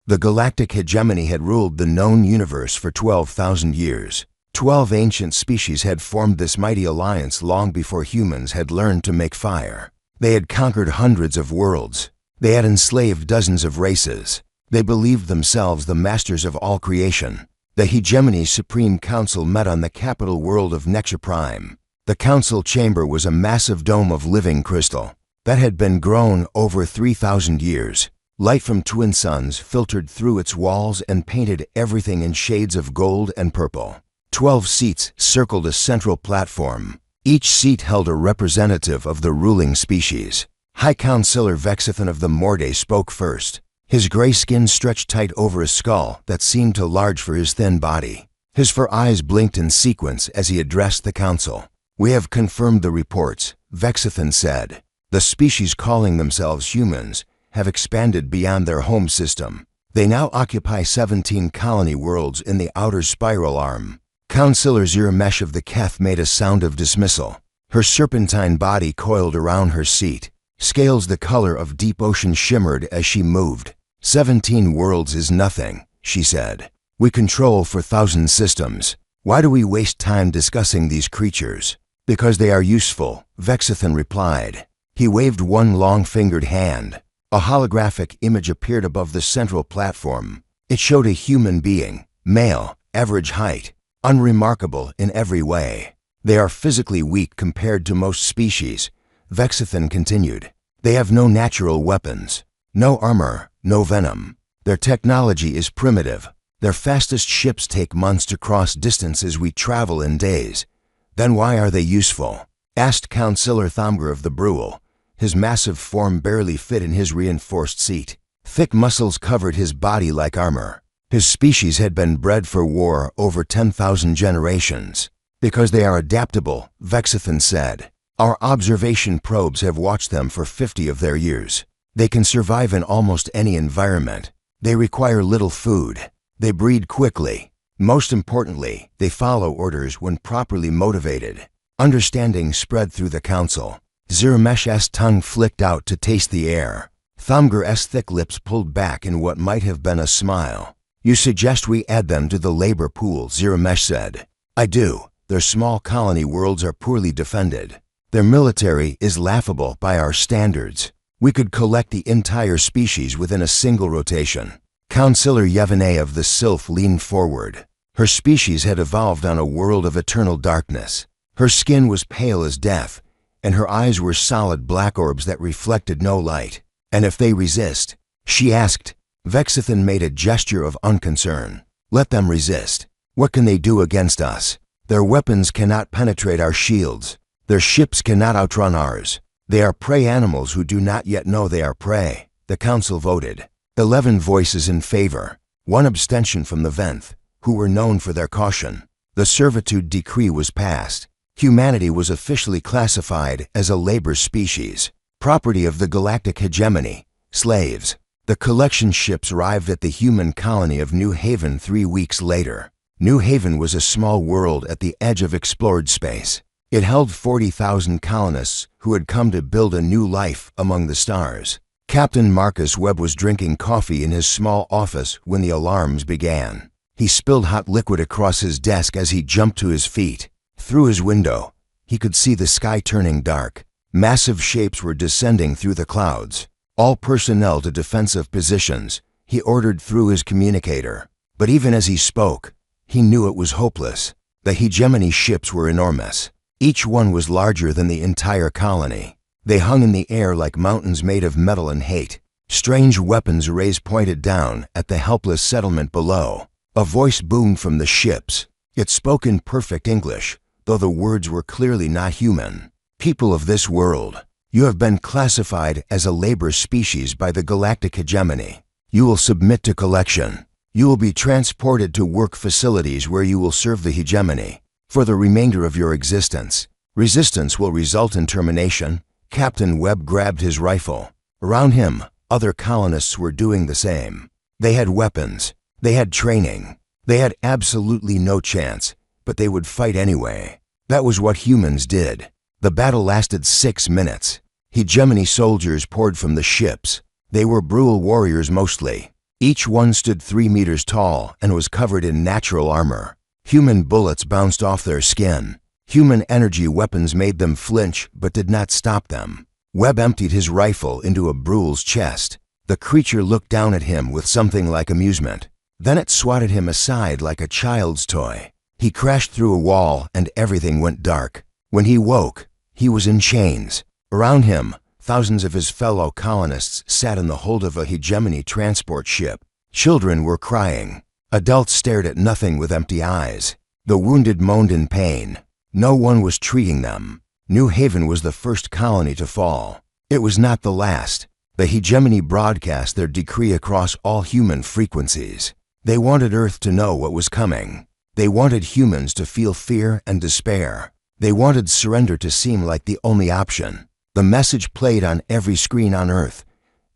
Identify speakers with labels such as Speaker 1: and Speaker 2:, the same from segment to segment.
Speaker 1: The galactic hegemony had ruled the known universe for 12,000 years. 12 ancient species had formed this mighty alliance long before humans had learned to make fire. They had conquered hundreds of worlds. They had enslaved dozens of races. They believed themselves the masters of all creation. The hegemony's Supreme Council met on the capital world of Nexia Prime. The council chamber was a massive dome of living crystal that had been grown over 3,000 years. Light from twin suns filtered through its walls and painted everything in shades of gold and purple. 12 seats circled a central platform. Each seat held a representative of the ruling species. High Councillor Vexithan of the Morde spoke first. His gray skin stretched tight over a skull that seemed too large for his thin body. His fur eyes blinked in sequence as he addressed the council. "We have confirmed the reports," Vexithan said. "The species calling themselves humans have expanded beyond their home system. They now occupy 17 colony worlds in the outer spiral arm." Councillor Ziramesh of the Keth made a sound of dismissal. Her serpentine body coiled around her seat. Scales the color of deep ocean shimmered as she moved. 17 worlds is nothing, she said. "We control 4,000 systems. Why do we waste time discussing these creatures?" "Because they are useful," Vexithan replied. He waved one long-fingered hand. A holographic image appeared above the central platform. It showed a human being, male, average height, unremarkable in every way. "They are physically weak compared to most species," Vexithan continued. "They have no natural weapons, no armor, no venom. Their technology is primitive. Their fastest ships take months to cross distances we travel in days. Then why are they useful?" asked Councillor Thamgr of the Brule. His massive form barely fit in his reinforced seat. Thick muscles covered his body like armor. His species had been bred for war over 10,000 generations. "Because they are adaptable," Vexithan said. "Our observation probes have watched them for 50 of their years. They can survive in almost any environment. They require little food. They breed quickly. Most importantly, they follow orders when properly motivated." Understanding spread through the council. Ziramesh's tongue flicked out to taste the air. Thamgr's thick lips pulled back in what might have been a smile. "You suggest we add them to the labor pool," Ziramesh said. "I do. Their small colony worlds are poorly defended. Their military is laughable by our standards. We could collect the entire species within a single rotation." Councillor Yevane of the Sylph leaned forward. Her species had evolved on a world of eternal darkness. Her skin was pale as death, and her eyes were solid black orbs that reflected no light. "And if they resist?" she asked. Vexithan made a gesture of unconcern. "Let them resist. What can they do against us? Their weapons cannot penetrate our shields. Their ships cannot outrun ours. They are prey animals who do not yet know they are prey." The council voted. 11 voices in favor, 1 abstention from the Venth, who were known for their caution. The servitude decree was passed. Humanity was officially classified as a labor species, property of the galactic hegemony, slaves. The collection ships arrived at the human colony of New Haven 3 weeks later. New Haven was a small world at the edge of explored space. It held 40,000 colonists who had come to build a new life among the stars. Captain Marcus Webb was drinking coffee in his small office when the alarms began. He spilled hot liquid across his desk as he jumped to his feet. Through his window, he could see the sky turning dark. Massive shapes were descending through the clouds. "All personnel to defensive positions," he ordered through his communicator. But even as he spoke, he knew it was hopeless. The hegemony ships were enormous. Each one was larger than the entire colony. They hung in the air like mountains made of metal and hate. Strange weapons rays pointed down at the helpless settlement below. A voice boomed from the ships. It spoke in perfect English, though the words were clearly not human. "People of this world, you have been classified as a labor species by the galactic hegemony. You will submit to collection. You will be transported to work facilities where you will serve the hegemony for the remainder of your existence. Resistance will result in termination." Captain Webb grabbed his rifle. Around him, other colonists were doing the same. They had weapons. They had training. They had absolutely no chance, but they would fight anyway. That was what humans did. The battle lasted 6 minutes. Hegemony soldiers poured from the ships. They were Brule warriors mostly. Each one stood 3 meters tall and was covered in natural armor. Human bullets bounced off their skin. Human energy weapons made them flinch but did not stop them. Webb emptied his rifle into a Brule's chest. The creature looked down at him with something like amusement. Then it swatted him aside like a child's toy. He crashed through a wall and everything went dark. When he woke, he was in chains. Around him, thousands of his fellow colonists sat in the hold of a hegemony transport ship. Children were crying. Adults stared at nothing with empty eyes. The wounded moaned in pain. No one was treating them. New Haven was the first colony to fall. It was not the last. The hegemony broadcast their decree across all human frequencies. They wanted Earth to know what was coming. They wanted humans to feel fear and despair. They wanted surrender to seem like the only option. The message played on every screen on Earth,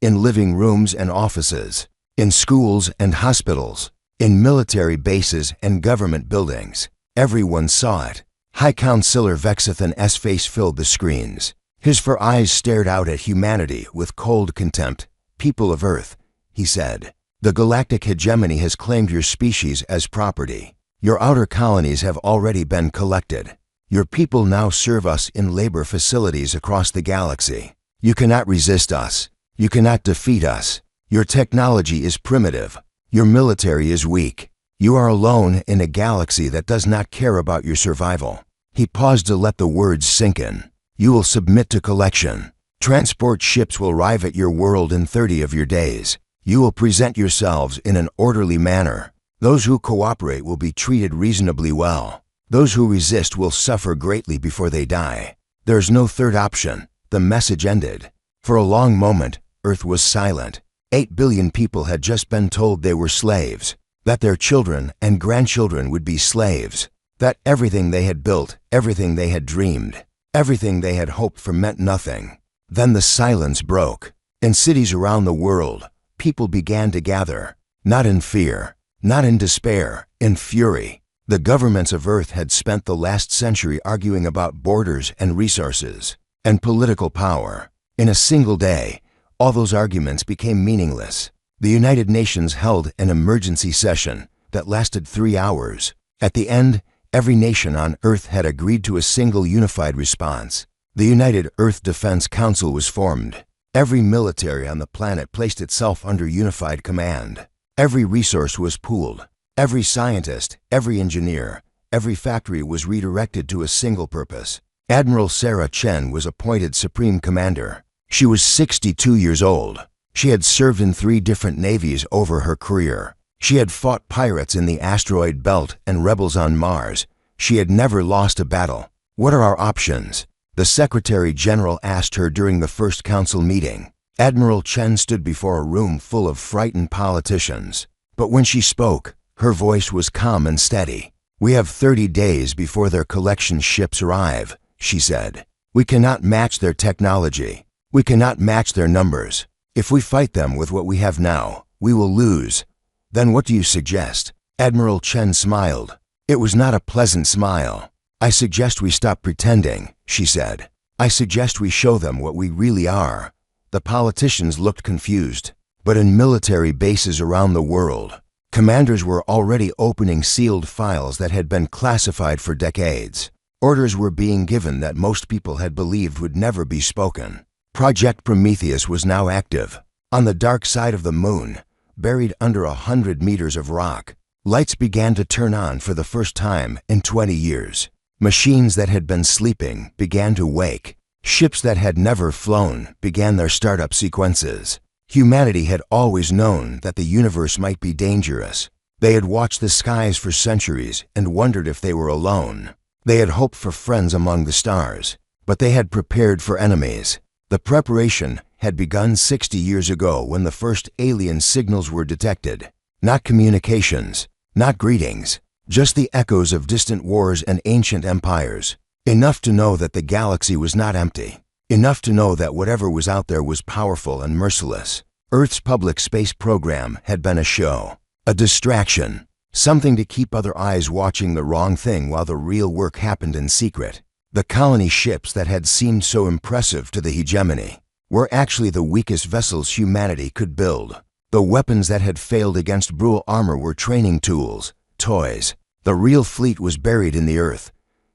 Speaker 1: in living rooms and offices, in schools and hospitals, in military bases and government buildings. Everyone saw it. High Counselor Vexithan S. face filled the screens. His four eyes stared out at humanity with cold contempt. "People of Earth," he said, "the galactic hegemony has claimed your species as property. Your outer colonies have already been collected. Your people now serve us in labor facilities across the galaxy. You cannot resist us. You cannot defeat us. Your technology is primitive. Your military is weak. You are alone in a galaxy that does not care about your survival." He paused to let the words sink in. "You will submit to collection. Transport ships will arrive at your world in 30 of your days. You will present yourselves in an orderly manner. Those who cooperate will be treated reasonably well. Those who resist will suffer greatly before they die. There's no third option." The message ended. For a long moment, Earth was silent. 8 billion people had just been told they were slaves, that their children and grandchildren would be slaves, that everything they had built, everything they had dreamed, everything they had hoped for meant nothing. Then the silence broke. In cities around the world, people began to gather, not in fear, not in despair, in fury. The governments of Earth had spent the last century arguing about borders and resources and political power. In a single day, all those arguments became meaningless. The United Nations held an emergency session that lasted 3 hours. At the end, every nation on Earth had agreed to a single unified response. The United Earth Defense Council was formed. Every military on the planet placed itself under unified command. Every resource was pooled. Every scientist, every engineer, every factory was redirected to a single purpose. Admiral Sarah Chen was appointed Supreme Commander. She was 62 years old. She had served in 3 different navies over her career. She had fought pirates in the asteroid belt and rebels on Mars. She had never lost a battle. "What are our options?" the Secretary General asked her during the first council meeting. Admiral Chen stood before a room full of frightened politicians. But when she spoke, her voice was calm and steady. "We have 30 days before their collection ships arrive," she said. "We cannot match their technology. We cannot match their numbers. If we fight them with what we have now, we will lose." "Then what do you suggest?" Admiral Chen smiled. It was not a pleasant smile. "I suggest we stop pretending," she said. "I suggest we show them what we really are." The politicians looked confused. But in military bases around the world, commanders were already opening sealed files that had been classified for decades. Orders were being given that most people had believed would never be spoken. Project Prometheus was now active. On the dark side of the moon, buried under 100 meters of rock, lights began to turn on for the first time in 20 years. Machines that had been sleeping began to wake. Ships that had never flown began their startup sequences. Humanity had always known that the universe might be dangerous. They had watched the skies for centuries and wondered if they were alone. They had hoped for friends among the stars, but they had prepared for enemies. The preparation had begun 60 years ago when the first alien signals were detected. Not communications, not greetings, just the echoes of distant wars and ancient empires. Enough to know that the galaxy was not empty. Enough to know that whatever was out there was powerful and merciless. Earth's public space program had been a show, a distraction, something to keep other eyes watching the wrong thing while the real work happened in secret. The colony ships that had seemed so impressive to the hegemony were actually the weakest vessels humanity could build. The weapons that had failed against Brule armor were training tools, toys. The real fleet was buried in the earth,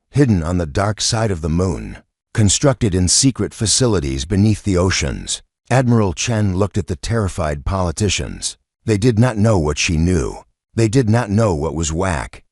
Speaker 1: hidden on the dark side of the moon, constructed in secret facilities beneath the oceans. Admiral Chen looked at the terrified politicians. They did not know what she knew. They did not know what was whack.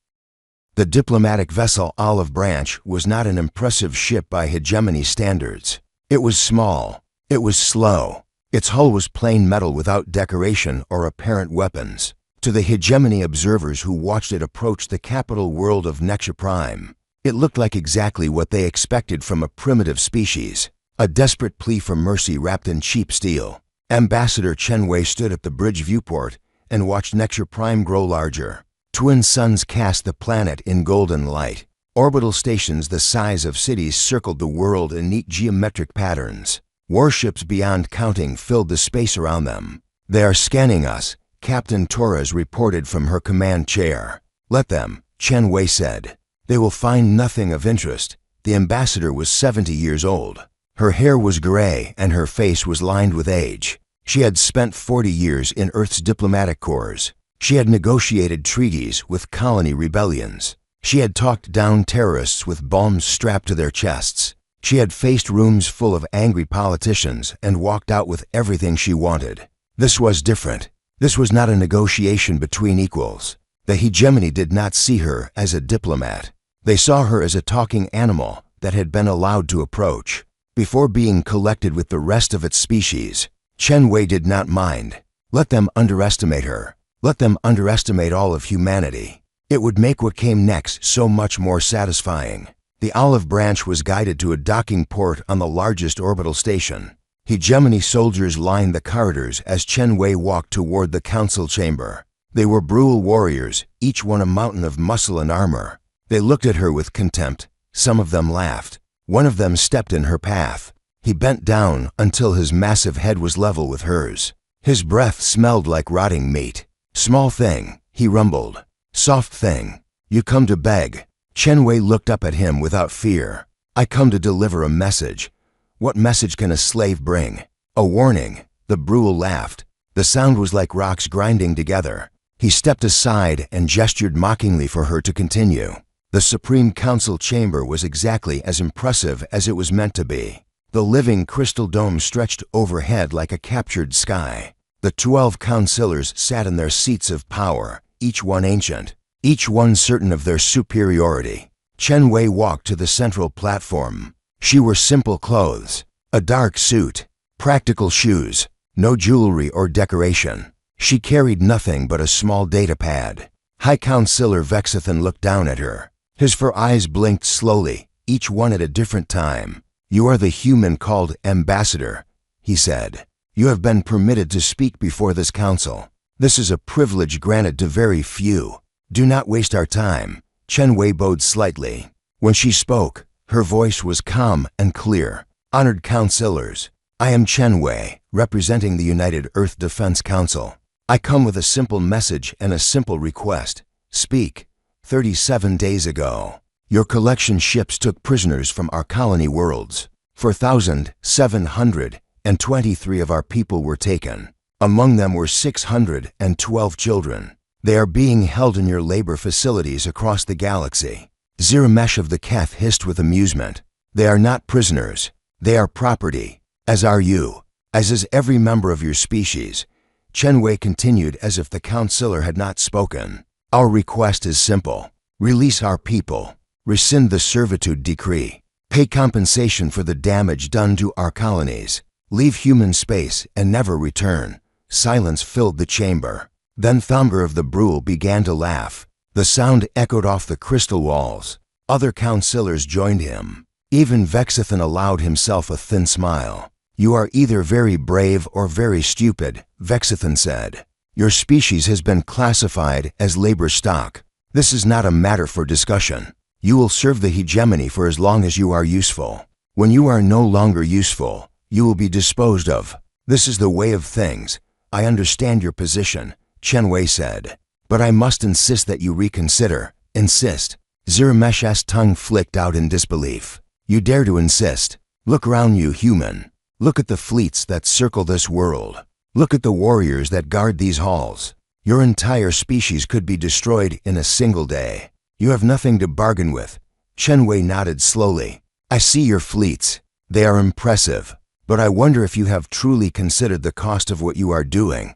Speaker 1: The diplomatic vessel Olive Branch was not an impressive ship by hegemony standards. It was small. It was slow. Its hull was plain metal without decoration or apparent weapons. To the hegemony observers who watched it approach the capital world of Nexia Prime, it looked like exactly what they expected from a primitive species, a desperate plea for mercy wrapped in cheap steel. Ambassador Chen Wei stood at the bridge viewport and watched Nexia Prime grow larger. Twin suns cast the planet in golden light. Orbital stations the size of cities circled the world in neat geometric patterns. Warships beyond counting filled the space around them. "They are scanning us," Captain Torres reported from her command chair. "Let them," Chen Wei said. "They will find nothing of interest." The ambassador was 70 years old. Her hair was gray and her face was lined with age. She had spent 40 years in Earth's diplomatic corps. She had negotiated treaties with colony rebellions. She had talked down terrorists with bombs strapped to their chests. She had faced rooms full of angry politicians and walked out with everything she wanted. This was different. This was not a negotiation between equals. The hegemony did not see her as a diplomat. They saw her as a talking animal that had been allowed to approach. Before being collected with the rest of its species, Chen Wei did not mind. Let them underestimate her. Let them underestimate all of humanity. It would make what came next so much more satisfying. The Olive Branch was guided to a docking port on the largest orbital station. Hegemony soldiers lined the corridors as Chen Wei walked toward the council chamber. They were Brule warriors, each one a mountain of muscle and armor. They looked at her with contempt. Some of them laughed. One of them stepped in her path. He bent down until his massive head was level with hers. His breath smelled like rotting meat. "Small thing," he rumbled. "Soft thing. You come to beg." Chen Wei looked up at him without fear. "I come to deliver a message." "What message can a slave bring?" "A warning." The Brule laughed. The sound was like rocks grinding together. He stepped aside and gestured mockingly for her to continue. The Supreme Council chamber was exactly as impressive as it was meant to be. The living crystal dome stretched overhead like a captured sky. The 12 councillors sat in their seats of power, each one ancient, each one certain of their superiority. Chen Wei walked to the central platform. She wore simple clothes, a dark suit, practical shoes, no jewelry or decoration. She carried nothing but a small data pad. High Councillor Vexithan looked down at her. His 4 eyes blinked slowly, each one at a different time. "You are the human called Ambassador," he said. "You have been permitted to speak before this council. This is a privilege granted to very few. Do not waste our time." Chen Wei bowed slightly. When she spoke, her voice was calm and clear. "Honored councillors, I am Chen Wei, representing the United Earth Defense Council. I come with a simple message and a simple request. Speak. 37 days ago, your collection ships took prisoners from our colony worlds. 4,723 of our people were taken. Among them were 612 children. They are being held in your labor facilities across the galaxy." Ziramesh of the Keth hissed with amusement. "They are not prisoners. They are property, as are you, as is every member of your species." Chen Wei continued as if the councillor had not spoken. "Our request is simple. Release our people. Rescind the servitude decree. Pay compensation for the damage done to our colonies. Leave human space and never return." Silence filled the chamber. Then Thomber of the Brule began to laugh. The sound echoed off the crystal walls. Other councillors joined him. Even Vexithan allowed himself a thin smile. "You are either very brave or very stupid," Vexithan said. "Your species has been classified as labor stock. This is not a matter for discussion. You will serve the hegemony for as long as you are useful. When you are no longer useful, you will be disposed of. This is the way of things. I understand your position," Chen Wei said. "But I must insist that you reconsider." "Insist?" Ziramesh's tongue flicked out in disbelief. "You dare to insist? Look around you, human. Look at the fleets that circle this world. Look at the warriors that guard these halls. Your entire species could be destroyed in a single day. You have nothing to bargain with. Chen Wei nodded slowly. I see your fleets. They are impressive. But I wonder if you have truly considered the cost of what you are doing.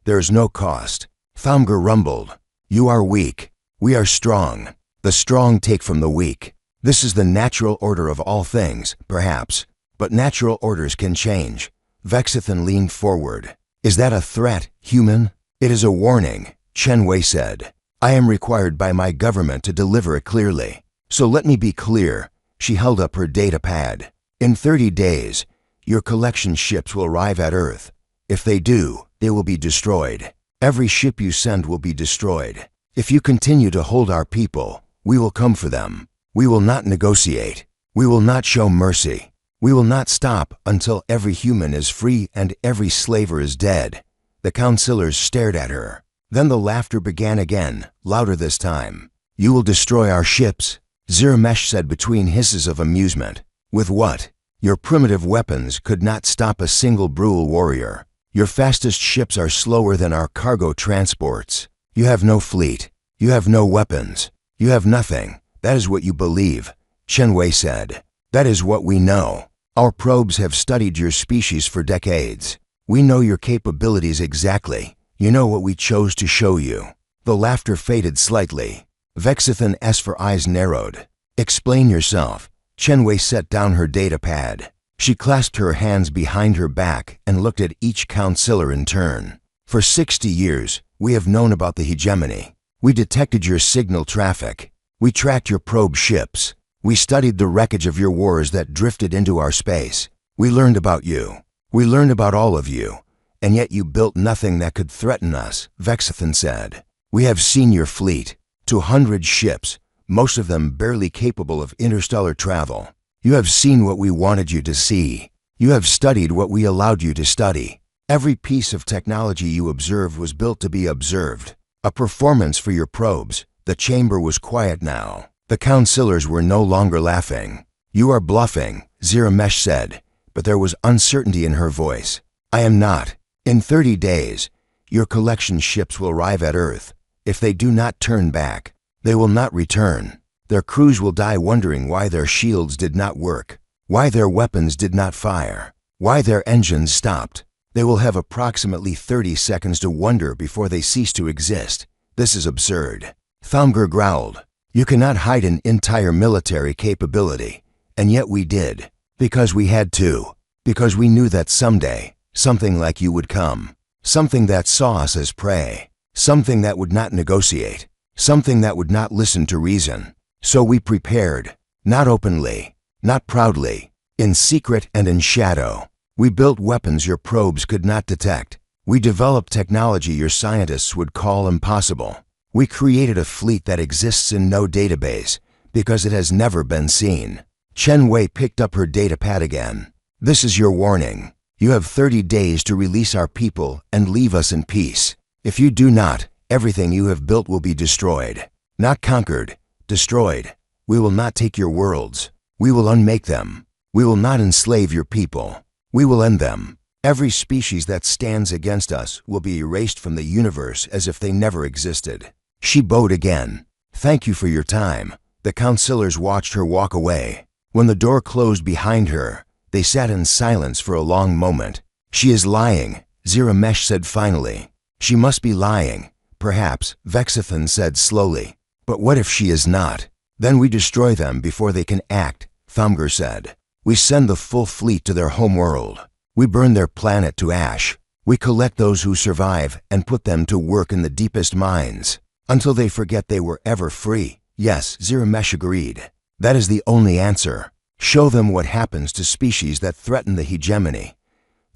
Speaker 1: There is no cost. Thamgur rumbled. You are weak. We are strong. The strong take from the weak. This is the natural order of all things, perhaps. But natural orders can change. Vexithan leaned forward. Is that a threat, human? It is a warning, Chen Wei said. I am required by my government to deliver it clearly. So let me be clear. She held up her data pad. In 30 days, your collection ships will arrive at Earth. If they do, they will be destroyed. Every ship you send will be destroyed. If you continue to hold our people, we will come for them. We will not negotiate. We will not show mercy. We will not stop until every human is free and every slaver is dead. The councillors stared at her. Then the laughter began again, louder this time. You will destroy our ships, Ziramesh said between hisses of amusement. With what? Your primitive weapons could not stop a single Brule warrior. Your fastest ships are slower than our cargo transports. You have no fleet. You have no weapons. You have nothing. That is what you believe, Chen Wei said. That is what we know. Our probes have studied your species for decades. We know your capabilities exactly. You know what we chose to show you. The laughter faded slightly. Vexithan for eyes narrowed. Explain yourself. Chen Wei set down her data pad. She clasped her hands behind her back and looked at each councillor in turn. For 60 years, we have known about the hegemony. We detected your signal traffic. We tracked your probe ships. We studied the wreckage of your wars that drifted into our space. We learned about you. We learned about all of you. And yet you built nothing that could threaten us, Vexithan said. We have seen your fleet. 200 ships, most of them barely capable of interstellar travel. You have seen what we wanted you to see. You have studied what we allowed you to study. Every piece of technology you observed was built to be observed. A performance for your probes. The chamber was quiet now. The councillors were no longer laughing. You are bluffing, Ziramesh said, but there was uncertainty in her voice. I am not. In 30 days, your collection ships will arrive at Earth. If they do not turn back, they will not return. Their crews will die wondering why their shields did not work, why their weapons did not fire, why their engines stopped. They will have approximately 30 seconds to wonder before they cease to exist. This is absurd. Thamgur growled. You cannot hide an entire military capability, and yet we did. Because we had to. Because we knew that someday, something like you would come. Something that saw us as prey. Something that would not negotiate. Something that would not listen to reason. So we prepared. Not openly. Not proudly. In secret and in shadow. We built weapons your probes could not detect. We developed technology your scientists would call impossible. We created a fleet that exists in no database because it has never been seen. Chen Wei picked up her data pad again. This is your warning. You have 30 days to release our people and leave us in peace. If you do not, everything you have built will be destroyed. Not conquered, destroyed. We will not take your worlds. We will unmake them. We will not enslave your people. We will end them. Every species that stands against us will be erased from the universe as if they never existed. She bowed again. Thank you for your time. The councillors watched her walk away. When the door closed behind her, they sat in silence for a long moment. She is lying, Ziramesh said finally. She must be lying. Perhaps, Vexithan said slowly. But what if she is not? Then we destroy them before they can act, Thamgur said. We send the full fleet to their homeworld. We burn their planet to ash. We collect those who survive and put them to work in the deepest mines, until they forget they were ever free. Yes, Ziramesh agreed. That is the only answer. Show them what happens to species that threaten the hegemony.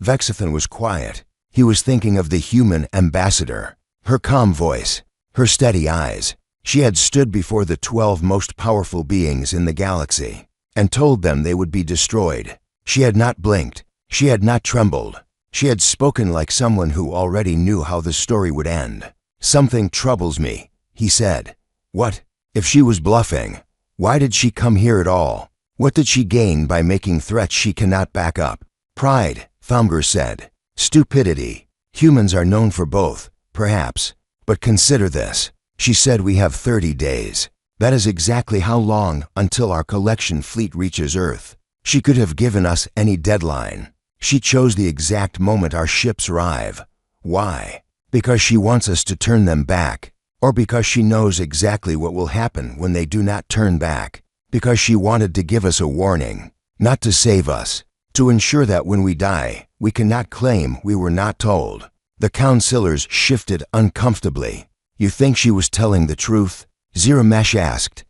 Speaker 1: Vexithan was quiet. He was thinking of the human ambassador. Her calm voice, her steady eyes. She had stood before the 12 most powerful beings in the galaxy and told them they would be destroyed. She had not blinked. She had not trembled. She had spoken like someone who already knew how the story would end. Something troubles me, he said. What? If she was bluffing, why did she come here at all? What did she gain by making threats she cannot back up? Pride, Thamgur said. Stupidity. Humans are known for both, perhaps. But consider this. She said we have 30 days. That is exactly how long until our collection fleet reaches Earth. She could have given us any deadline. She chose the exact moment our ships arrive. Why? Because she wants us to turn them back, or because she knows exactly what will happen when they do not turn back, because she wanted to give us a warning, not to save us, to ensure that when we die, we cannot claim we were not told. The counselors shifted uncomfortably. You think she was telling the truth? Ziramesh asked.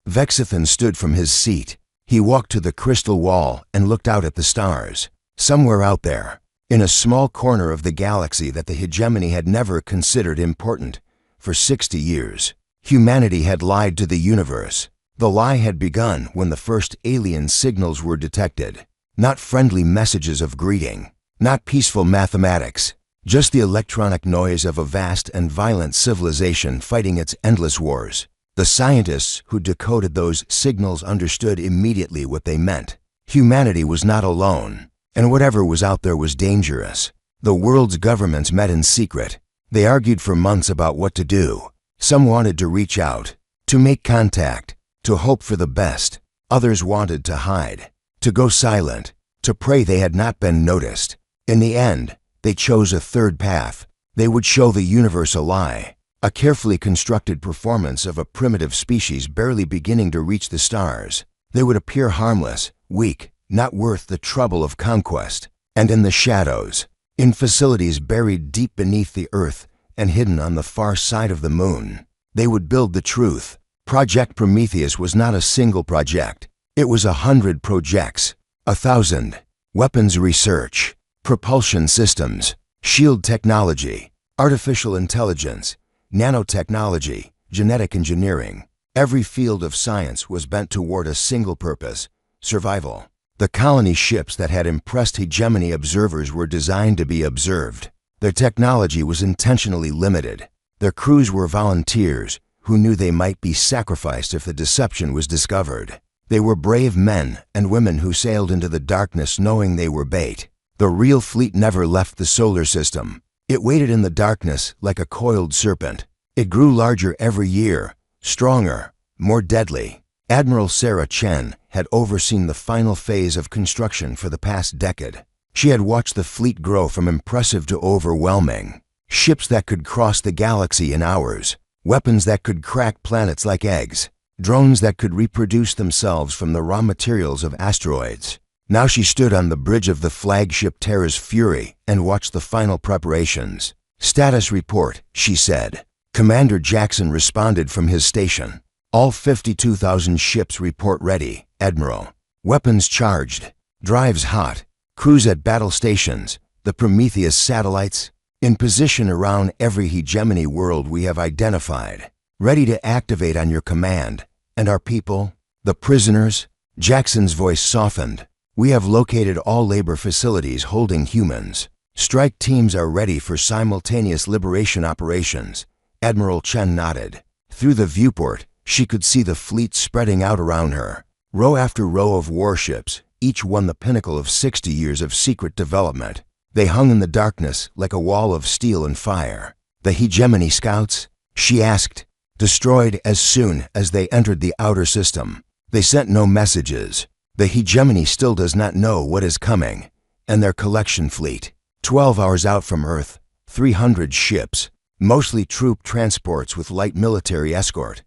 Speaker 1: Vexithan stood from his seat. He walked to the crystal wall and looked out at the stars. Somewhere out there, in a small corner of the galaxy that the hegemony had never considered important, for 60 years, humanity had lied to the universe. The lie had begun when the first alien signals were detected. Not friendly messages of greeting, not peaceful mathematics, just the electronic noise of a vast and violent civilization fighting its endless wars. The scientists who decoded those signals understood immediately what they meant. Humanity was not alone, and whatever was out there was dangerous. The world's governments met in secret. They argued for months about what to do. Some wanted to reach out, to make contact, to hope for the best. Others wanted to hide, to go silent, to pray they had not been noticed. In the end, they chose a third path. They would show the universe a lie, a carefully constructed performance of a primitive species barely beginning to reach the stars. They would appear harmless, weak, not worth the trouble of conquest. And in the shadows, in facilities buried deep beneath the earth and hidden on the far side of the moon, they would build the truth. Project Prometheus was not a single project. It was 100 projects, 1,000. Weapons research, propulsion systems, shield technology, artificial intelligence, nanotechnology, genetic engineering. Every field of science was bent toward a single purpose: survival. The colony ships that had impressed hegemony observers were designed to be observed. Their technology was intentionally limited. Their crews were volunteers who knew they might be sacrificed if the deception was discovered. They were brave men and women who sailed into the darkness knowing they were bait. The real fleet never left the solar system. It waited in the darkness like a coiled serpent. It grew larger every year, stronger, more deadly. Admiral Sarah Chen had overseen the final phase of construction for the past decade. She had watched the fleet grow from impressive to overwhelming. Ships that could cross the galaxy in hours, weapons that could crack planets like eggs, drones that could reproduce themselves from the raw materials of asteroids. Now she stood on the bridge of the flagship Terra's Fury and watched the final preparations. "Status report," she said. Commander Jackson responded from his station. "All 52,000 ships report ready, Admiral. Weapons charged, drives hot, crews at battle stations, the Prometheus satellites in position around every hegemony world we have identified, ready to activate on your command. And our people, the prisoners?" Jackson's voice softened. "We have located all labor facilities holding humans. Strike teams are ready for simultaneous liberation operations." Admiral Chen nodded. Through the viewport, she could see the fleet spreading out around her. Row after row of warships, each one the pinnacle of 60 years of secret development. They hung in the darkness like a wall of steel and fire. "The hegemony scouts?" she asked. "Destroyed as soon as they entered the outer system. They sent no messages. The hegemony still does not know what is coming." And their collection fleet, 12 hours out from Earth, 300 ships, mostly troop transports with light military escort.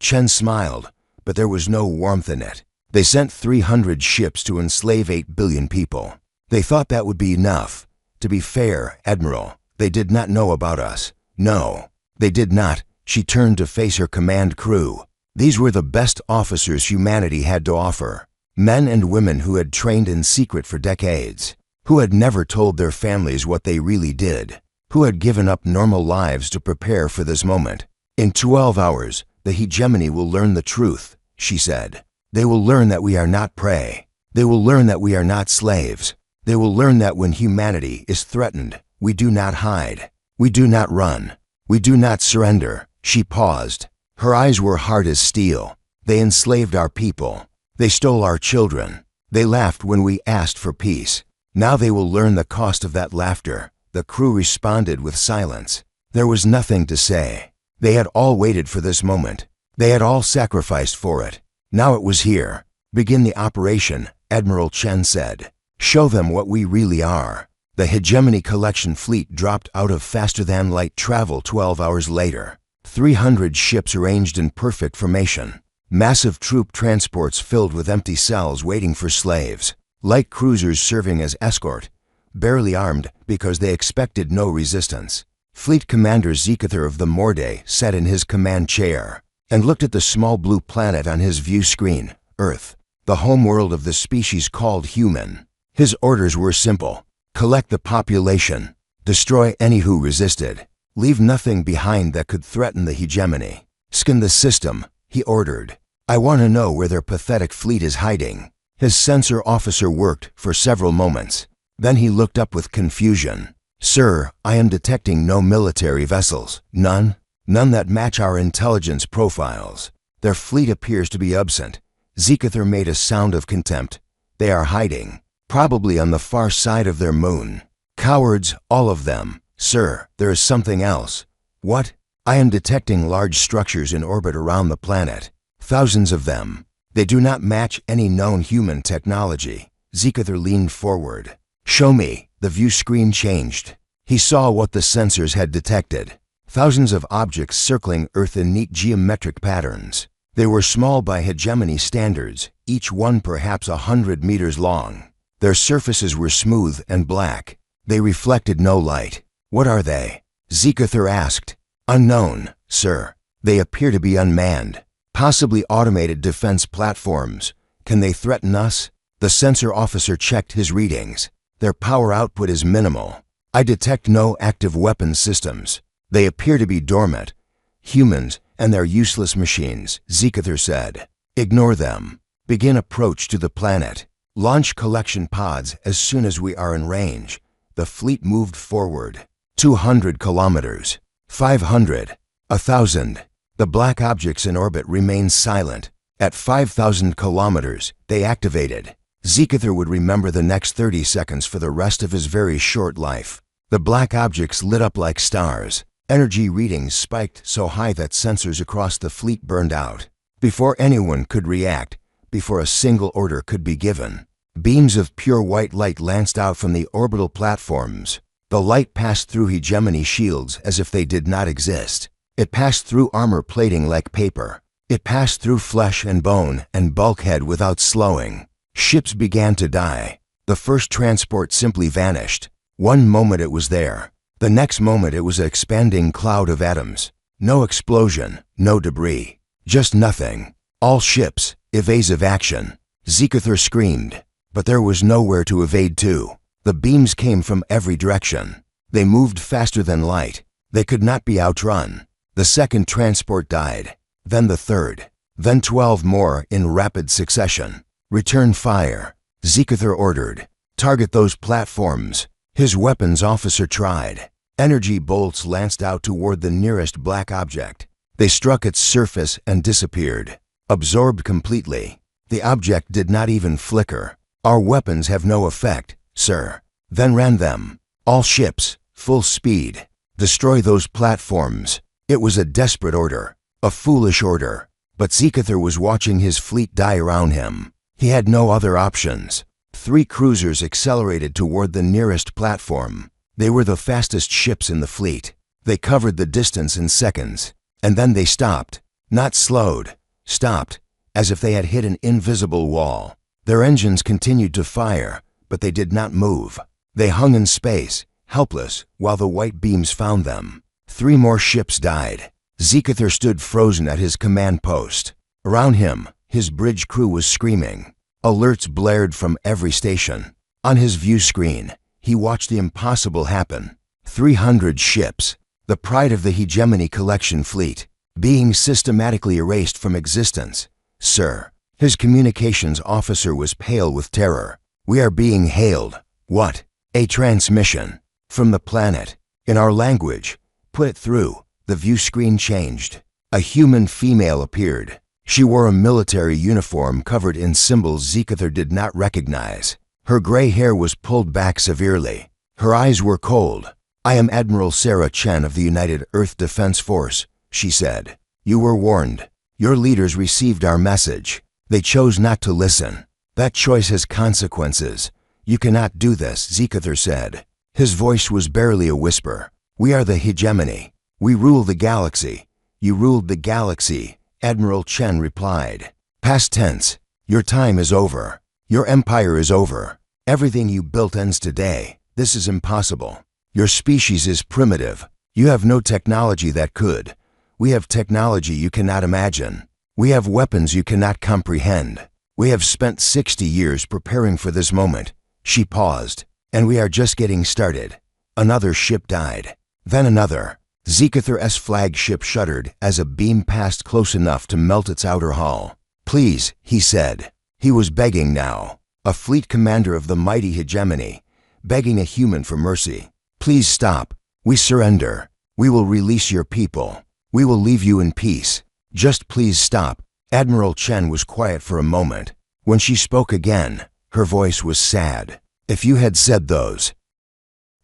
Speaker 1: Chen smiled, but there was no warmth in it. They sent 300 ships to enslave 8 billion people. They thought that would be enough. To be fair, Admiral, they did not know about us. No, they did not. She turned to face her command crew. These were the best officers humanity had to offer. Men and women who had trained in secret for decades, who had never told their families what they really did, who had given up normal lives to prepare for this moment. "In 12 hours, the hegemony will learn the truth," she said. "They will learn that we are not prey. They will learn that we are not slaves. They will learn that when humanity is threatened, we do not hide. We do not run. We do not surrender." She paused. Her eyes were hard as steel. "They enslaved our people. They stole our children. They laughed when we asked for peace. Now they will learn the cost of that laughter, The crew responded with silence. There was nothing to say. They had all waited for this moment. They had all sacrificed for it. Now it was here. "Begin the operation," Admiral Chen said. "Show them what we really are." The Hegemony Collection fleet dropped out of faster-than-light travel 12 hours later. 300 ships arranged in perfect formation. Massive troop transports filled with empty cells waiting for slaves. Light cruisers serving as escort. Barely armed because they expected no resistance. Fleet Commander Zekather of the Morde sat in his command chair and looked at the small blue planet on his view screen, Earth, the homeworld of the species called human. His orders were simple. Collect the population. Destroy any who resisted. Leave nothing behind that could threaten the hegemony. Scan the system, he ordered. I want to know where their pathetic fleet is hiding. His sensor officer worked for several moments. Then he looked up with confusion. Sir, I am detecting no military vessels. None? None that match our intelligence profiles. Their fleet appears to be absent. Zekather made a sound of contempt. They are hiding. Probably on the far side of their moon. Cowards, all of them. Sir, there is something else. What? I am detecting large structures in orbit around the planet. Thousands of them. They do not match any known human technology. Zekather leaned forward. Show me. The view screen changed. He saw what the sensors had detected. Thousands of objects circling Earth in neat geometric patterns. They were small by hegemony standards, each one perhaps 100 meters long. Their surfaces were smooth and black. They reflected no light. What are they? Zekather asked. Unknown, sir. They appear to be unmanned. Possibly automated defense platforms. Can they threaten us? The sensor officer checked his readings. Their power output is minimal. I detect no active weapons systems. They appear to be dormant. Humans and their useless machines, Zekather said. Ignore them. Begin approach to the planet. Launch collection pods as soon as we are in range. The fleet moved forward. 200 kilometers. 500. 1,000. The black objects in orbit remained silent. At 5,000 kilometers, they activated. Zekather would remember the next 30 seconds for the rest of his very short life. The black objects lit up like stars. Energy readings spiked so high that sensors across the fleet burned out. Before anyone could react, before a single order could be given, beams of pure white light lanced out from the orbital platforms. The light passed through hegemony shields as if they did not exist. It passed through armor plating like paper. It passed through flesh and bone and bulkhead without slowing. Ships began to die. The first transport simply vanished. One moment it was there. The next moment it was an expanding cloud of atoms. No explosion, no debris. Just nothing. All ships, evasive action. Zekather screamed. But there was nowhere to evade to. The beams came from every direction. They moved faster than light. They could not be outrun. The second transport died. Then the third. Then 12 more in rapid succession. Return fire. Zekather ordered. Target those platforms. His weapons officer tried. Energy bolts lanced out toward the nearest black object. They struck its surface and disappeared. Absorbed completely. The object did not even flicker. Our weapons have no effect, sir. Then ran them. All ships, full speed. Destroy those platforms. It was a desperate order. A foolish order. But Zekather was watching his fleet die around him. He had no other options. 3 cruisers accelerated toward the nearest platform. They were the fastest ships in the fleet. They covered the distance in seconds. And then they stopped. Not slowed. Stopped. As if they had hit an invisible wall. Their engines continued to fire, but they did not move. They hung in space, helpless, while the white beams found them. 3 more ships died. Zekather stood frozen at his command post. Around him, his bridge crew was screaming. Alerts blared from every station. On his view screen, he watched the impossible happen. 300 ships, the pride of the Hegemony Collection fleet, being systematically erased from existence. Sir, his communications officer was pale with terror. We are being hailed. What? A transmission. From the planet. In our language. Put it through. The view screen changed. A human female appeared. She wore a military uniform covered in symbols Zekather did not recognize. Her gray hair was pulled back severely. Her eyes were cold. "I am Admiral Sarah Chen of the United Earth Defense Force," she said. "You were warned. Your leaders received our message. They chose not to listen. That choice has consequences. You cannot do this," Zikathur said. His voice was barely a whisper. "We are the hegemony. We rule the galaxy." "You ruled the galaxy," Admiral Chen replied. "Past tense. Your time is over. Your empire is over. Everything you built ends today. This is impossible. Your species is primitive. You have no technology that could. We have technology you cannot imagine. We have weapons you cannot comprehend. We have spent 60 years preparing for this moment." She paused. "And we are just getting started." Another ship died. Then another. Zikathur's flagship shuddered as a beam passed close enough to melt its outer hull. "Please," he said. He was begging now. A fleet commander of the mighty hegemony, begging a human for mercy. "Please stop. We surrender. We will release your people. We will leave you in peace. Just please stop." Admiral Chen was quiet for a moment. When she spoke again, her voice was sad. "If you had said those..."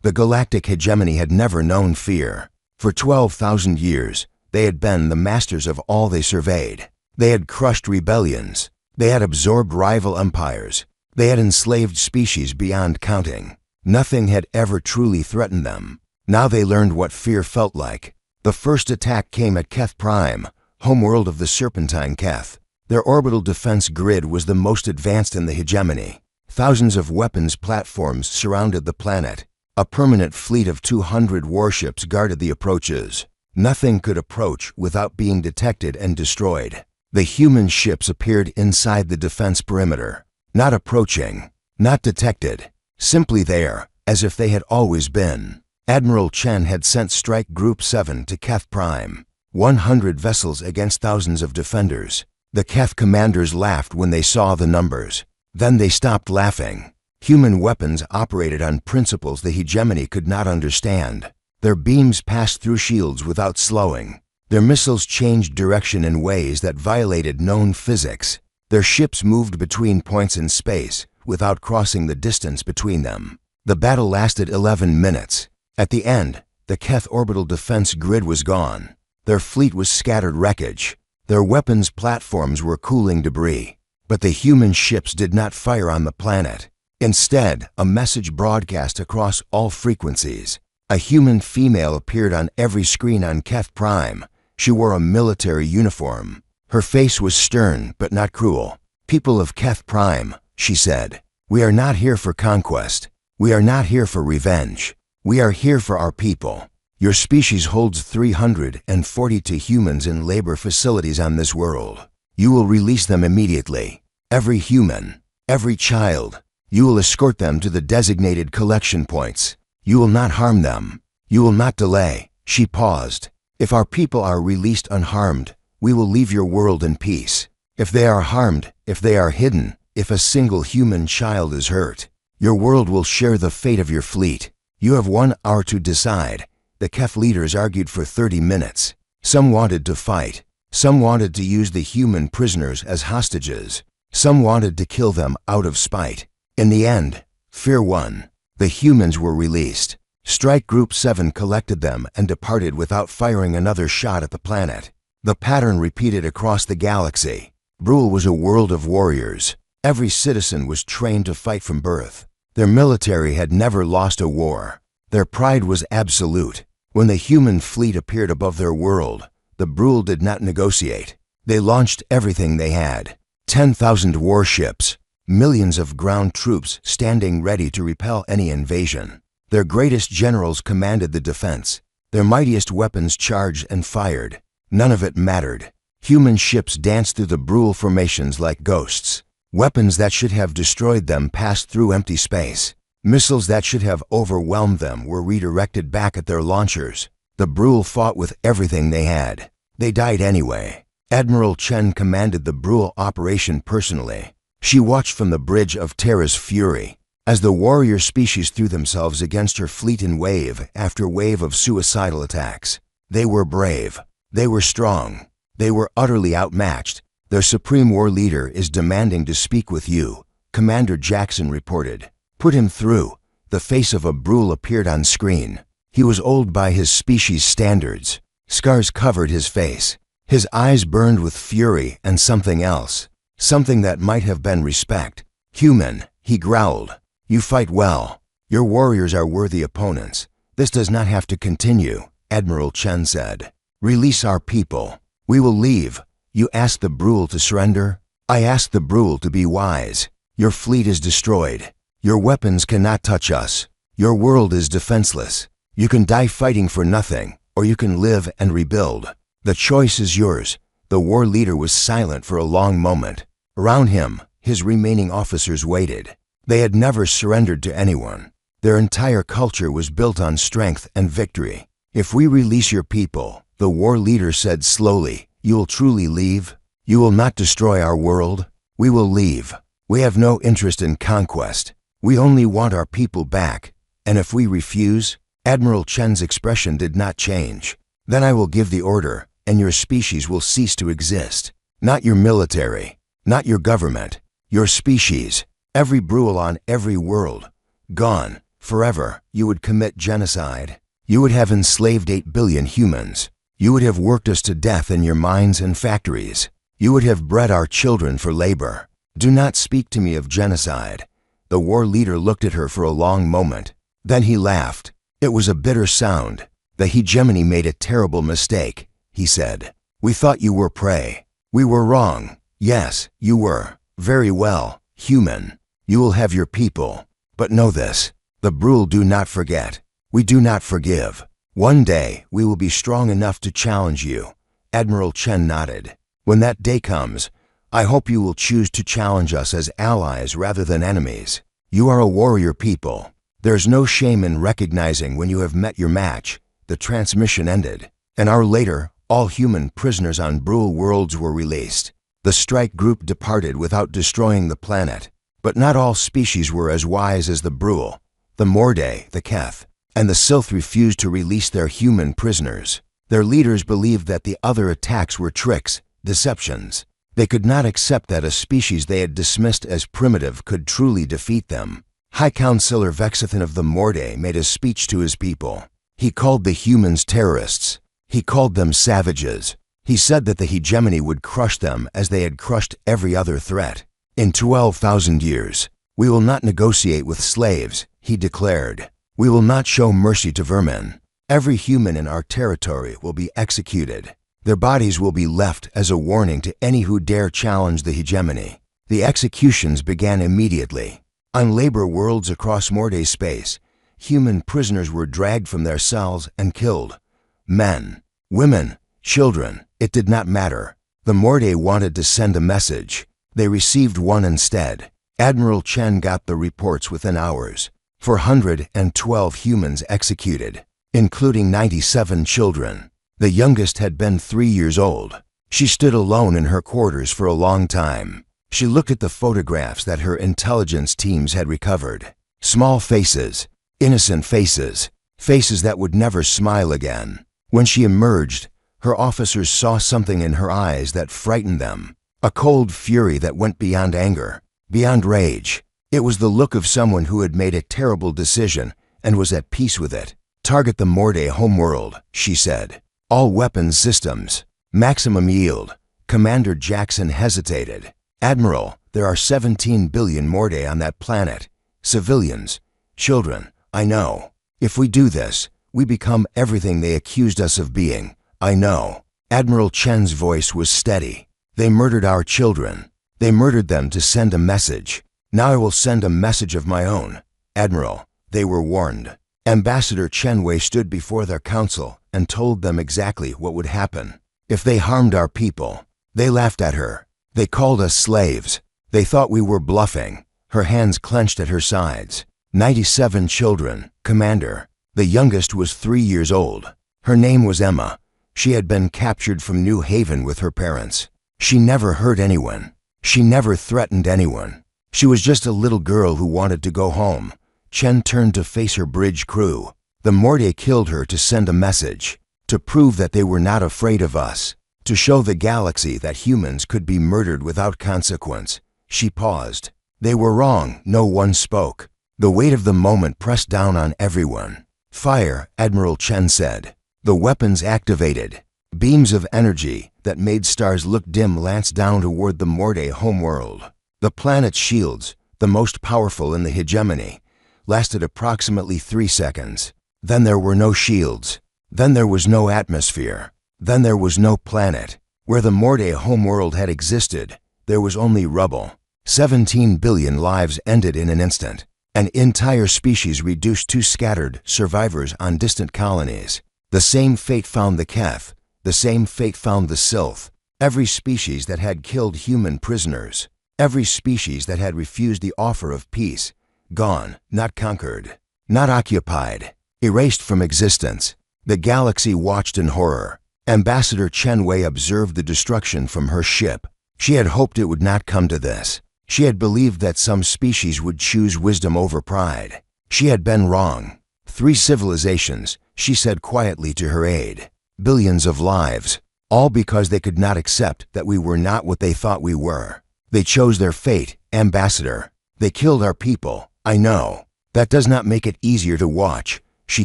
Speaker 1: The galactic hegemony had never known fear. For 12,000 years, they had been the masters of all they surveyed. They had crushed rebellions. They had absorbed rival empires. They had enslaved species beyond counting. Nothing had ever truly threatened them. Now they learned what fear felt like. The first attack came at Keth Prime, homeworld of the Serpentine Keth. Their orbital defense grid was the most advanced in the hegemony. Thousands of weapons platforms surrounded the planet. A permanent fleet of 200 warships guarded the approaches. Nothing could approach without being detected and destroyed. The human ships appeared inside the defense perimeter. Not approaching, not detected, simply there, as if they had always been. Admiral Chen had sent Strike Group 7 to Keth Prime. 100 vessels against thousands of defenders. The Keth commanders laughed when they saw the numbers. Then they stopped laughing. Human weapons operated on principles the hegemony could not understand. Their beams passed through shields without slowing. Their missiles changed direction in ways that violated known physics. Their ships moved between points in space without crossing the distance between them. The battle lasted 11 minutes. At the end, the Keth orbital defense grid was gone. Their fleet was scattered wreckage. Their weapons platforms were cooling debris. But the human ships did not fire on the planet. Instead, a message broadcast across all frequencies. A human female appeared on every screen on Keth Prime. She wore a military uniform. Her face was stern but not cruel. "People of Keth Prime," she said, "we are not here for conquest. We are not here for revenge. We are here for our people. Your species holds 342 humans in labor facilities on this world. You will release them immediately. Every human, every child. You will escort them to the designated collection points. You will not harm them. You will not delay." She paused. "If our people are released unharmed, we will leave your world in peace. If they are harmed, if they are hidden, if a single human child is hurt, your world will share the fate of your fleet. You have 1 hour to decide." The Keth leaders argued for 30 minutes. Some wanted to fight. Some wanted to use the human prisoners as hostages. Some wanted to kill them out of spite. In the end, fear won. The humans were released. Strike Group 7 collected them and departed without firing another shot at the planet. The pattern repeated across the galaxy. Brule was a world of warriors. Every citizen was trained to fight from birth. Their military had never lost a war. Their pride was absolute. When the human fleet appeared above their world, the Brule did not negotiate. They launched everything they had. 10,000 warships. Millions of ground troops standing ready to repel any invasion. Their greatest generals commanded the defense. Their mightiest weapons charged and fired. None of it mattered. Human ships danced through the Brule formations like ghosts. Weapons that should have destroyed them passed through empty space. Missiles that should have overwhelmed them were redirected back at their launchers. The Brule fought with everything they had. They died anyway. Admiral Chen commanded the Brule operation personally. She watched from the bridge of Terra's fury as the warrior species threw themselves against her fleet in wave after wave of suicidal attacks. They were brave. They were strong. They were utterly outmatched. "Their supreme war leader is demanding to speak with you," Commander Jackson reported. "Put him through." The face of a Brule appeared on screen. He was old by his species' standards. Scars covered his face. His eyes burned with fury and something else. Something that might have been respect. "Human," he growled. "You fight well. Your warriors are worthy opponents. This does not have to continue," Admiral Chen said. "Release our people. We will leave." "You asked the Brule to surrender?" "I asked the Brule to be wise. Your fleet is destroyed. Your weapons cannot touch us. Your world is defenseless. You can die fighting for nothing, or you can live and rebuild. The choice is yours." The war leader was silent for a long moment. Around him, his remaining officers waited. They had never surrendered to anyone. Their entire culture was built on strength and victory. "If we release your people," the war leader said slowly, "you will truly leave? You will not destroy our world? We will leave. We have no interest in conquest. We only want our people back. And if we refuse?" Admiral Chen's expression did not change. "Then I will give the order, and your species will cease to exist. Not your military, not your government, your species. Every Brule on every world. Gone. Forever. You would commit genocide. You would have enslaved 8 billion humans. You would have worked us to death in your mines and factories. You would have bred our children for labor. Do not speak to me of genocide." The war leader looked at her for a long moment. Then he laughed. It was a bitter sound. "The hegemony made a terrible mistake," he said. "We thought you were prey. We were wrong. Yes, you were. Very well. Human. You will have your people. But know this. The Brule do not forget. We do not forgive. One day, we will be strong enough to challenge you." Admiral Chen nodded. "When that day comes, I hope you will choose to challenge us as allies rather than enemies. You are a warrior people. There's no shame in recognizing when you have met your match." The transmission ended. An hour later, all human prisoners on Brule worlds were released. The strike group departed without destroying the planet. But not all species were as wise as the Brule. The Mordai, the Keth, and the Sylph refused to release their human prisoners. Their leaders believed that the other attacks were tricks, deceptions. They could not accept that a species they had dismissed as primitive could truly defeat them. High Counselor Vexithan of the Mordai made a speech to his people. He called the humans terrorists. He called them savages. He said that the hegemony would crush them as they had crushed every other threat. "In 12,000 years, we will not negotiate with slaves," he declared. "We will not show mercy to vermin. Every human in our territory will be executed. Their bodies will be left as a warning to any who dare challenge the hegemony." The executions began immediately. On labor worlds across Mordai space, human prisoners were dragged from their cells and killed. Men, women, children, it did not matter. The Mordai wanted to send a message. They received one instead. Admiral Chen got the reports within hours. 412 humans executed, including 97 children. The youngest had been 3 years old. She stood alone in her quarters for a long time. She looked at the photographs that her intelligence teams had recovered. Small faces, innocent faces, faces that would never smile again. When she emerged, her officers saw something in her eyes that frightened them. A cold fury that went beyond anger, beyond rage. It was the look of someone who had made a terrible decision and was at peace with it. "Target the Mordai homeworld," she said. "All weapons systems. Maximum yield." Commander Jackson hesitated. "Admiral, there are 17 billion Mordai on that planet. Civilians, children, I know. If we do this, we become everything they accused us of being. I know." Admiral Chen's voice was steady. "They murdered our children. They murdered them to send a message. Now I will send a message of my own. Admiral, they were warned." Ambassador Chen Wei stood before their council and told them exactly what would happen if they harmed our people. They laughed at her. They called us slaves. They thought we were bluffing. Her hands clenched at her sides. 97 children, Commander. The youngest was 3 years old. Her name was Emma. She had been captured from New Haven with her parents. She never hurt anyone. She never threatened anyone. She was just a little girl who wanted to go home. Chen turned to face her bridge crew. The Mordai killed her to send a message, to prove that they were not afraid of us, to show the galaxy that humans could be murdered without consequence. She paused. They were wrong. No one spoke. The weight of the moment pressed down on everyone. Fire, Admiral Chen said. The weapons activated. Beams of energy that made stars look dim lanced down toward the Morde homeworld. The planet's shields, the most powerful in the hegemony, lasted approximately 3 seconds. Then there were no shields. Then there was no atmosphere. Then there was no planet. Where the Morde homeworld had existed, there was only rubble. 17 billion lives ended in an instant. An entire species reduced to scattered survivors on distant colonies. The same fate found the Kef. The same fate found the Sylph. Every species that had killed human prisoners. Every species that had refused the offer of peace. Gone, not conquered, not occupied, erased from existence. The galaxy watched in horror. Ambassador Chen Wei observed the destruction from her ship. She had hoped it would not come to this. She had believed that some species would choose wisdom over pride. She had been wrong. 3 civilizations, she said quietly to her aide. Billions of lives, all because they could not accept that we were not what they thought we were. They chose their fate, Ambassador. They killed our people, I know. That does not make it easier to watch. She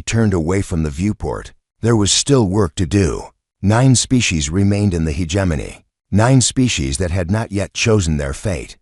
Speaker 1: turned away from the viewport. There was still work to do. 9 species remained in the hegemony. 9 species that had not yet chosen their fate.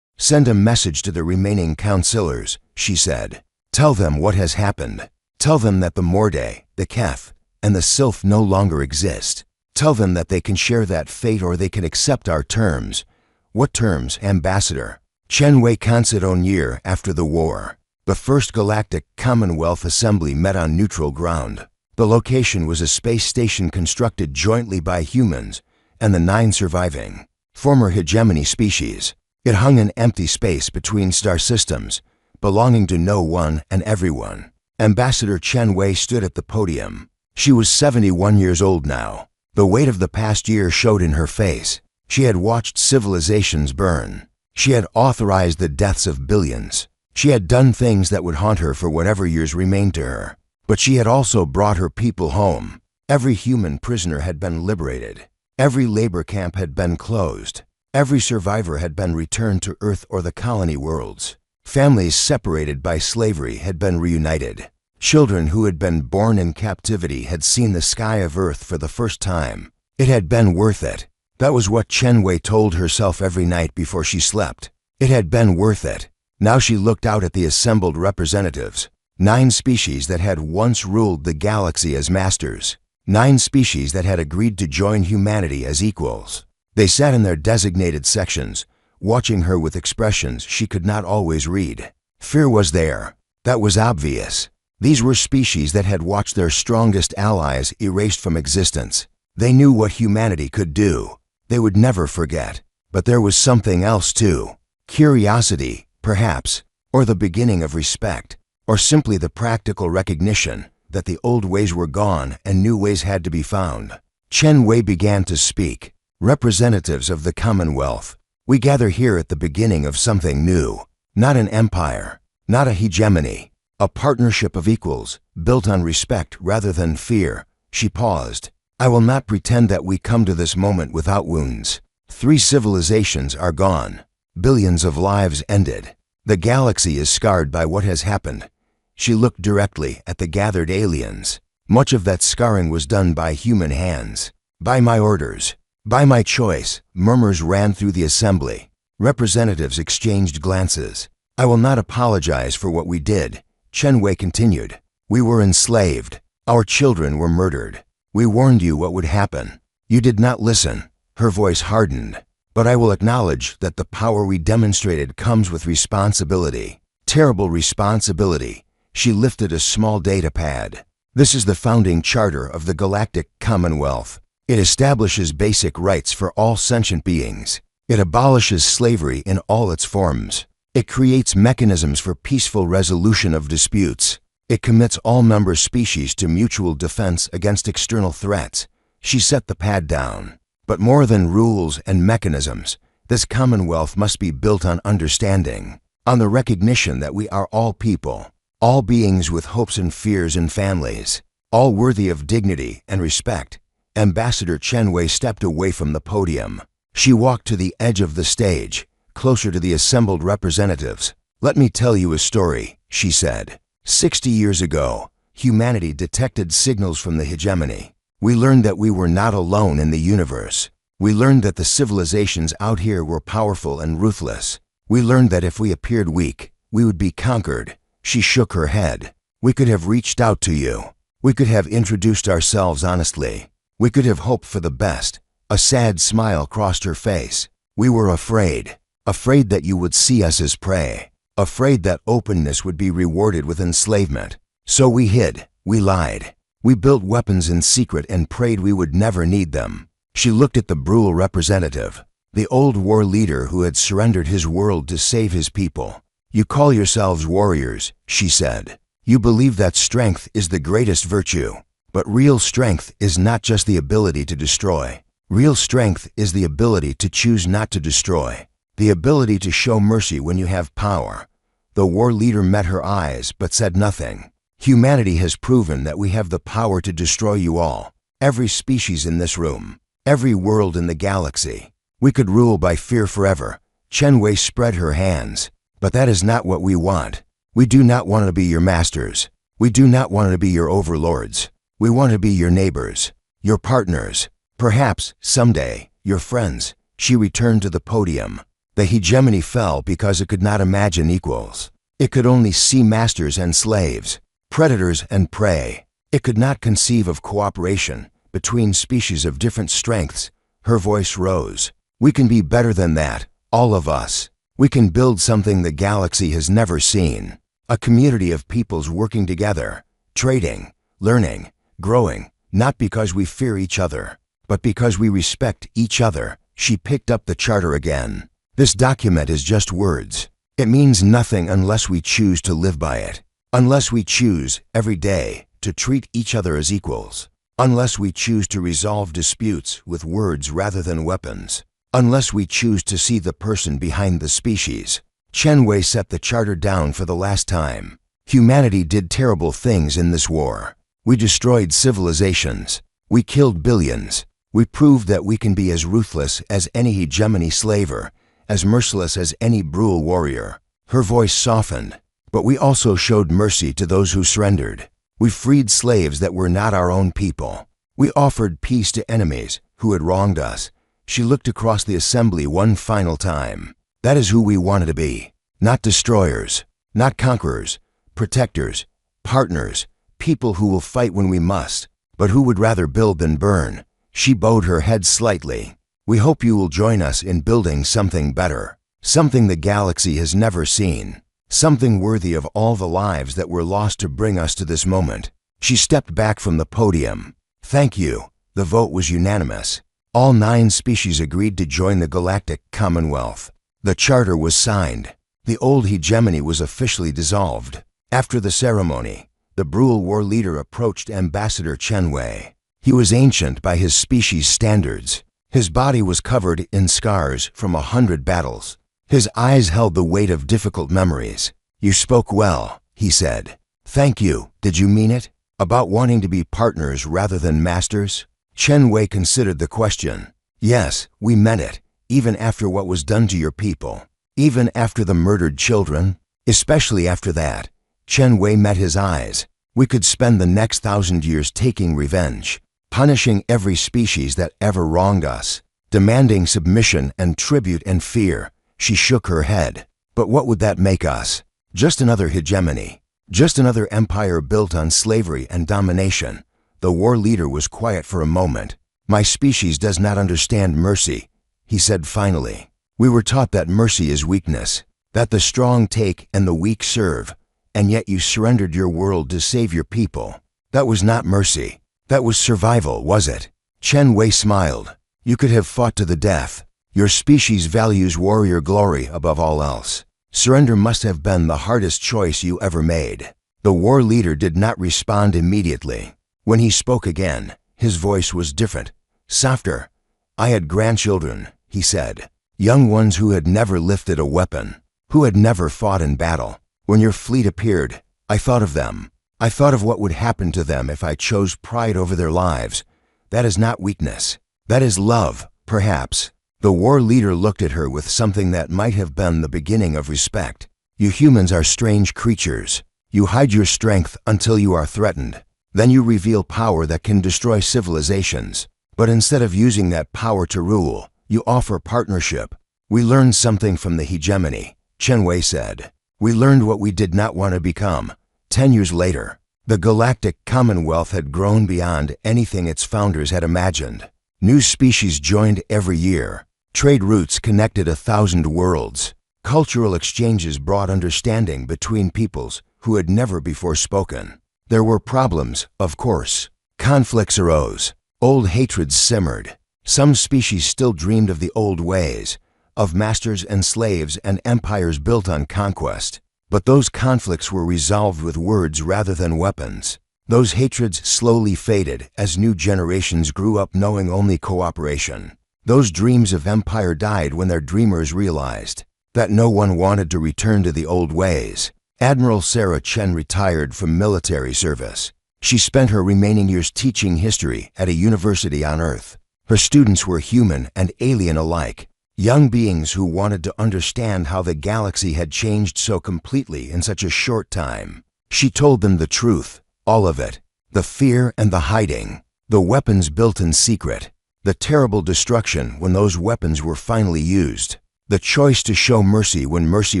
Speaker 1: Send a message to the remaining councillors, she said. Tell them what has happened. Tell them that the Morde, the Kef, and the Sylph no longer exist. Tell them that they can share that fate or they can accept our terms. What terms, Ambassador? Chen Wei counted on year after the war. The first Galactic Commonwealth Assembly met on neutral ground. The location was a space station constructed jointly by humans and the 9 surviving, former hegemony species. It hung in empty space between star systems, belonging to no one and everyone. Ambassador Chen Wei stood at the podium. She was 71 years old now. The weight of the past year showed in her face. She had watched civilizations burn. She had authorized the deaths of billions. She had done things that would haunt her for whatever years remained to her. But she had also brought her people home. Every human prisoner had been liberated. Every labor camp had been closed. Every survivor had been returned to Earth or the colony worlds. Families separated by slavery had been reunited. Children who had been born in captivity had seen the sky of Earth for the first time. It had been worth it. That was what Chen Wei told herself every night before she slept. It had been worth it. Now she looked out at the assembled representatives. 9 species that had once ruled the galaxy as masters. 9 species that had agreed to join humanity as equals. They sat in their designated sections, watching her with expressions she could not always read. Fear was there. That was obvious. These were species that had watched their strongest allies erased from existence. They knew what humanity could do. They would never forget. But there was something else too. Curiosity, perhaps, or the beginning of respect, or simply the practical recognition that the old ways were gone and new ways had to be found. Chen Wei began to speak. Representatives of the Commonwealth, we gather here at the beginning of something new. Not an empire, not a hegemony, a partnership of equals, built on respect rather than fear. She paused. I will not pretend that we come to this moment without wounds. 3 civilizations are gone. Billions of lives ended. The galaxy is scarred by what has happened. She looked directly at the gathered aliens. Much of that scarring was done by human hands. By my orders. By my choice. Murmurs ran through the assembly. Representatives exchanged glances. I will not apologize for what we did. Chen Wei continued. We were enslaved. Our children were murdered. We warned you what would happen. You did not listen. Her voice hardened. But I will acknowledge that the power we demonstrated comes with responsibility. Terrible responsibility. She lifted a small data pad. This is the founding charter of the Galactic Commonwealth. It establishes basic rights for all sentient beings. It abolishes slavery in all its forms. It creates mechanisms for peaceful resolution of disputes. It commits all member species to mutual defense against external threats. She set the pad down. But more than rules and mechanisms, this Commonwealth must be built on understanding, on the recognition that we are all people, all beings with hopes and fears and families, all worthy of dignity and respect. Ambassador Chen Wei stepped away from the podium. She walked to the edge of the stage, closer to the assembled representatives. Let me tell you a story, she said. 60 years ago, humanity detected signals from the hegemony. We learned that we were not alone in the universe. We learned that the civilizations out here were powerful and ruthless. We learned that if we appeared weak, we would be conquered. She shook her head. We could have reached out to you. We could have introduced ourselves honestly. We could have hoped for the best. A sad smile crossed her face. We were afraid. Afraid that you would see us as prey. Afraid that openness would be rewarded with enslavement. So we hid. We lied. We built weapons in secret and prayed we would never need them. She looked at the Brule representative, the old war leader who had surrendered his world to save his people. You call yourselves warriors, she said. You believe that strength is the greatest virtue. But real strength is not just the ability to destroy. Real strength is the ability to choose not to destroy. The ability to show mercy when you have power. The war leader met her eyes but said nothing. Humanity has proven that we have the power to destroy you all. Every species in this room. Every world in the galaxy. We could rule by fear forever. Chen Wei spread her hands. But that is not what we want. We do not want to be your masters. We do not want to be your overlords. We want to be your neighbors, your partners, perhaps, someday, your friends. She returned to the podium. The hegemony fell because it could not imagine equals. It could only see masters and slaves, predators and prey. It could not conceive of cooperation between species of different strengths. Her voice rose. We can be better than that, all of us. We can build something the galaxy has never seen. A community of peoples working together, trading, learning, growing, not because we fear each other, but because we respect each other. She picked up the charter again. This document is just words. It means nothing unless we choose to live by it. Unless we choose, every day, to treat each other as equals. Unless we choose to resolve disputes with words rather than weapons. Unless we choose to see the person behind the species. Chen Wei set the charter down for the last time. Humanity did terrible things in this war. We destroyed civilizations. We killed billions. We proved that we can be as ruthless as any hegemony slaver, as merciless as any Brule warrior. Her voice softened. But we also showed mercy to those who surrendered. We freed slaves that were not our own people. We offered peace to enemies who had wronged us. She looked across the assembly one final time. That is who we wanted to be. Not destroyers, not conquerors, protectors, partners, people who will fight when we must, but who would rather build than burn. She bowed her head slightly. We hope you will join us in building something better. Something the galaxy has never seen. Something worthy of all the lives that were lost to bring us to this moment. She stepped back from the podium. Thank you. The vote was unanimous. All 9 species agreed to join the Galactic Commonwealth. The charter was signed. The old hegemony was officially dissolved. After the ceremony, the Brule war leader approached Ambassador Chen Wei. He was ancient by his species' standards. His body was covered in scars from 100 battles. His eyes held the weight of difficult memories. You spoke well, he said. Thank you. Did you mean it? About wanting to be partners rather than masters? Chen Wei considered the question. Yes, we meant it, even after what was done to your people, even after the murdered children, especially after that. Chen Wei met his eyes. We could spend the next 1,000 years taking revenge, punishing every species that ever wronged us, demanding submission and tribute and fear. She shook her head. But what would that make us? Just another hegemony. Just another empire built on slavery and domination. The war leader was quiet for a moment. My species does not understand mercy, he said finally. We were taught that mercy is weakness, that the strong take and the weak serve, and yet you surrendered your world to save your people. That was not mercy. That was survival, was it? Chen Wei smiled. You could have fought to the death. Your species values warrior glory above all else. Surrender must have been the hardest choice you ever made. The war leader did not respond immediately. When he spoke again, his voice was different, softer. I had grandchildren, he said, young ones who had never lifted a weapon, who had never fought in battle. When your fleet appeared, I thought of them. I thought of what would happen to them if I chose pride over their lives. That is not weakness. That is love, perhaps. The war leader looked at her with something that might have been the beginning of respect. You humans are strange creatures. You hide your strength until you are threatened. Then you reveal power that can destroy civilizations. But instead of using that power to rule, you offer partnership. We learned something from the hegemony, Chen Wei said. We learned what we did not want to become. 10 years later, the Galactic Commonwealth had grown beyond anything its founders had imagined. New species joined every year. Trade routes connected 1,000 worlds. Cultural exchanges brought understanding between peoples who had never before spoken. There were problems, of course. Conflicts arose. Old hatreds simmered. Some species still dreamed of the old ways, of masters and slaves and empires built on conquest. But those conflicts were resolved with words rather than weapons. Those hatreds slowly faded as new generations grew up knowing only cooperation. Those dreams of empire died when their dreamers realized that no one wanted to return to the old ways. Admiral Sarah Chen retired from military service. She spent her remaining years teaching history at a university on Earth. Her students were human and alien alike, young beings who wanted to understand how the galaxy had changed so completely in such a short time. She told them the truth, all of it, the fear and the hiding, the weapons built in secret, the terrible destruction when those weapons were finally used, the choice to show mercy when mercy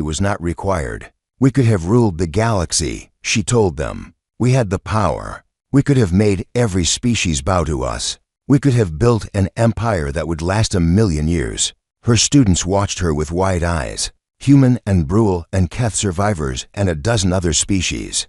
Speaker 1: was not required. We could have ruled the galaxy, she told them. We had the power. We could have made every species bow to us. We could have built an empire that would last 1,000,000 years. Her students watched her with wide eyes, human and Brule and Keth survivors and a dozen other species.